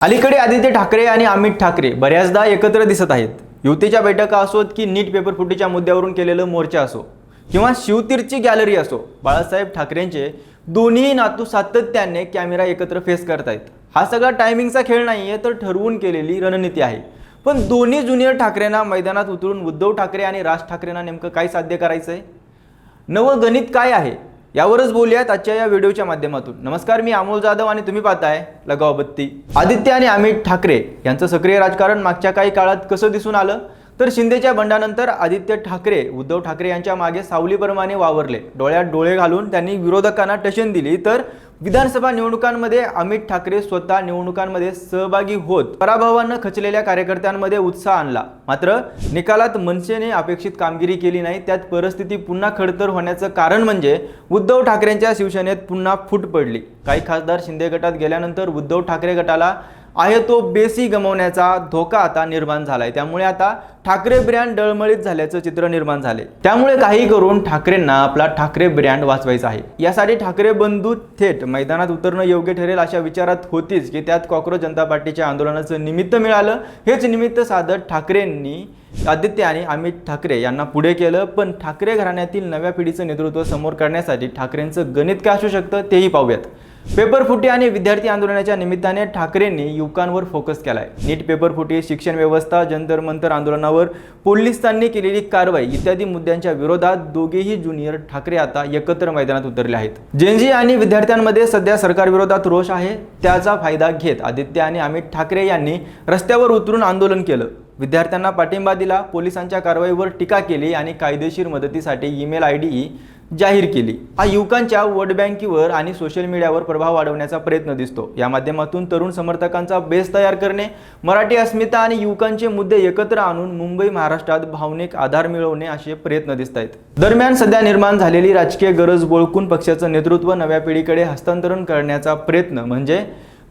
अलीकडे आदित्य ठाकरे आणि अमित ठाकरे बऱ्याचदा एकत्र दिसत आहेत। युतीच्या बैठका असोत की नीट पेपर फुटीच्या मुद्द्यावरून केलेलं मोर्चा असो किंवा शिवतीर्थची गॅलरी असो, बाळासाहेब ठाकरेंचे दोन्ही नातू सातत्याने कॅमेरा एकत्र फेस करतायत। हा सगळा टायमिंगचा खेळ नाहीये, तर ठरवून केलेली रणनीती आहे। पण दोन्ही ज्युनियर ठाकरेंना मैदानात उतरून उद्धव ठाकरे आणि राज ठाकरेंना नेमकं काय साध्य करायचंय, नवं गणित काय आहे, यावरच बोलूयात आजच्या या व्हिडिओच्या माध्यमातून। नमस्कार, मी अमोल जाधव आणि तुम्ही पाहताय लगाव बत्ती। आदित्य आणि अमित ठाकरे यांचं सक्रिय राजकारण मागच्या काही काळात कसं दिसून आलं, तर शिंदेच्या बंडानंतर आदित्य ठाकरे उद्धव ठाकरे यांच्या मागे सावलीप्रमाणे वावरले। डोळ्यात डोळे घालून त्यांनी विरोधकांना टशन दिली, तर विधानसभा निवडणुकांमध्ये अमित ठाकरे स्वतः निवडणुकांमध्ये सहभागी होत पराभवानं खचलेल्या कार्यकर्त्यांमध्ये उत्साह आणला। मात्र निकालात मनसेने अपेक्षित कामगिरी केली नाही। त्यात परिस्थिती पुन्हा खडतर होण्याचं कारण म्हणजे उद्धव ठाकरेंच्या शिवसेनेत पुन्हा फूट पडली। काही खासदार शिंदे गटात गेल्यानंतर उद्धव ठाकरे गटाला आहे तो बेसी गमावण्याचा धोका आता निर्माण झालाय। त्यामुळे आता ठाकरे ब्रँड डळमळीत झाल्याचं चित्र निर्माण झाले। त्यामुळे काही करून ठाकरेंना आपला ठाकरे ब्रँड वाचवायचा आहे। यासाठी ठाकरे बंधू थेट मैदानात उतरणं योग्य ठरेल अशा विचारात होतीच की त्यात कॉक्रोच जनता पार्टीच्या आंदोलनाचं निमित्त मिळालं। हेच निमित्त साधत ठाकरेंनी आदित्य आणि अमित ठाकरे यांना पुढे केलं। पण ठाकरे घराण्यातील नव्या पिढीचं नेतृत्व समोर करण्यासाठी ठाकरेंचं गणित काय असू शकतं तेही पाहूयात। पेपर फुटी आणि विद्यार्थी आंदोलनाच्या निमित्ताने ठाकरेंनी युवकांवर फोकस केलाय। नीट पेपर फुटी, शिक्षण व्यवस्था, जंतर मंतर आंदोलनावर पोलिसांनी केलेली कारवाई इत्यादी मुद्द्यांच्या विरोधात दोघेही ज्युनियर ठाकरे आता एकत्र मैदानात उतरले आहेत। जेनजी आणि विद्यार्थ्यांमध्ये सध्या सरकार विरोधात रोष आहे। त्याचा फायदा घेत आदित्य आणि अमित ठाकरे यांनी रस्त्यावर उतरून आंदोलन केलं, विद्यार्थ्यांना पाठिंबा दिला, पोलिसांच्या कारवाईवर टीका केली आणि कायदेशीर मदतीसाठी ईमेल आयडी जाहीर केली। हा युवकांच्या वोट बँकेवर आणि सोशल मीडियावर प्रभाव वाढवण्याचा प्रयत्न दिसतो। या माध्यमातून तरुण समर्थकांचा बेस तयार करणे, मराठी अस्मिता आणि युवकांचे मुद्दे एकत्र आणून मुंबई महाराष्ट्रात भावनिक आधार मिळवणे असे प्रयत्न दिसत आहेत। दरम्यान सध्या निर्माण झालेली राजकीय गरज ओळखून पक्षाचं नेतृत्व नव्या पिढीकडे हस्तांतरण करण्याचा प्रयत्न म्हणजे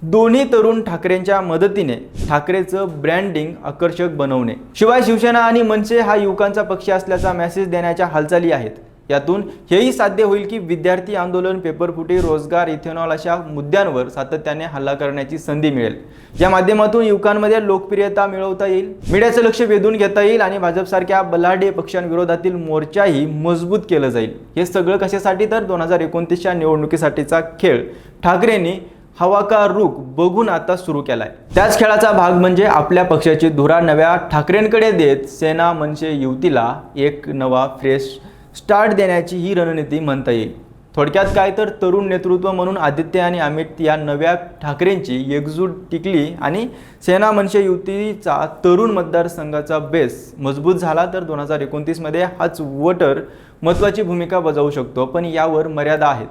दोन्ही तरुण ठाकरेंच्या मदतीने ठाकरेचं ब्रँडिंग आकर्षक बनवणे। शिवाय शिवसेना आणि मनसे हा युवकांचा पक्ष असल्याचा मेसेज देण्याच्या हालचाली आहेत। यातून हेही साध्य होईल की विद्यार्थी आंदोलन, पेपर फुटी, रोजगार, इथेनॉल अशा मुद्द्यांवर सातत्याने हल्ला करण्याची संधी मिळेल। या माध्यमातून युवकांमध्ये लोकप्रियता मिळवता येईल, मीडियाचं लक्ष वेधून घेता येईल आणि भाजपसारख्या बलाढ्य पक्षांविरोधातील मोर्चाही मजबूत केलं जाईल। हे सगळं कशासाठी, तर 2029च्या निवडणुकीसाठीचा खेळ ठाकरेंनी हवा का रुख बघून आता सुरू केलाय। त्याच खेळाचा भाग म्हणजे आपल्या पक्षाची धुरा नव्या ठाकरेंकडे देत सेना मनसे युतीला एक नवा फ्रेश स्टार्ट देण्याची ही रणनीती म्हणता येईल। थोडक्यात काय, तर तरुण नेतृत्व म्हणून आदित्य आणि अमित या नव्या ठाकरेंची एकजूट टिकली आणि सेना मनसे युतीचा तरुण मतदारसंघाचा बेस मजबूत झाला तर 2029 मध्ये हाच वोटर महत्त्वाची भूमिका बजावू शकतो। पण यावर मर्यादा आहेत।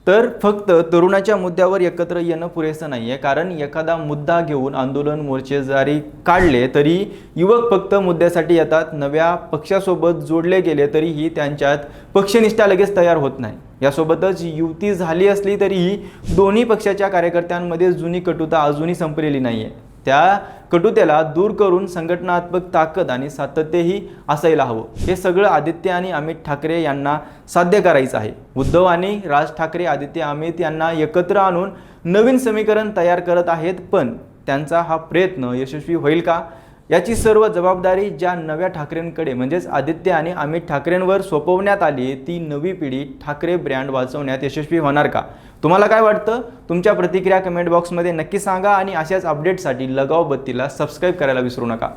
तर फक्त तरुणाच्या मुद्द्यावर एकत्र येणं पुरेसं नाहीये, कारण एखादा मुद्दा घेऊन आंदोलन, मोर्चे जरी काढले तरी युवक फक्त मुद्द्यासाठी येतात। नव्या पक्षासोबत जोडले गेले तरीही त्यांच्यात पक्षनिष्ठा लगेच तयार होत नाही। यासोबतच युती झाली असली तरीही दोन्ही पक्षाच्या कार्यकर्त्यांमध्ये जुनी कटुता अजूनही संपलेली नाहीये। त्या कटुतेला दूर करून संघटनात्मक ताकद आणि सातत्यही असायला हवं। हे सगळं आदित्य आणि अमित ठाकरे यांना साध्य करायचं आहे। उद्धव आणि राज ठाकरे आदित्य अमित यांना एकत्र आणून नवीन समीकरण तयार करत आहेत। पण त्यांचा हा प्रयत्न यशस्वी होईल का, याची सर्व जबाबदारी ज्या नव्या ठाकरेंकडे म्हणजेच आदित्य आणि अमित ठाकरेंवर सोपवण्यात आली, ती नवी पिढी ठाकरे ब्रँड वाचवण्यात यशस्वी होणार का? तुम्हाला काय वाटतं? तुमच्या प्रतिक्रिया कमेंट बॉक्समध्ये नक्की सांगा आणि अशाच अपडेट्ससाठी लगाव बत्तीला सबस्क्राईब करायला विसरू नका।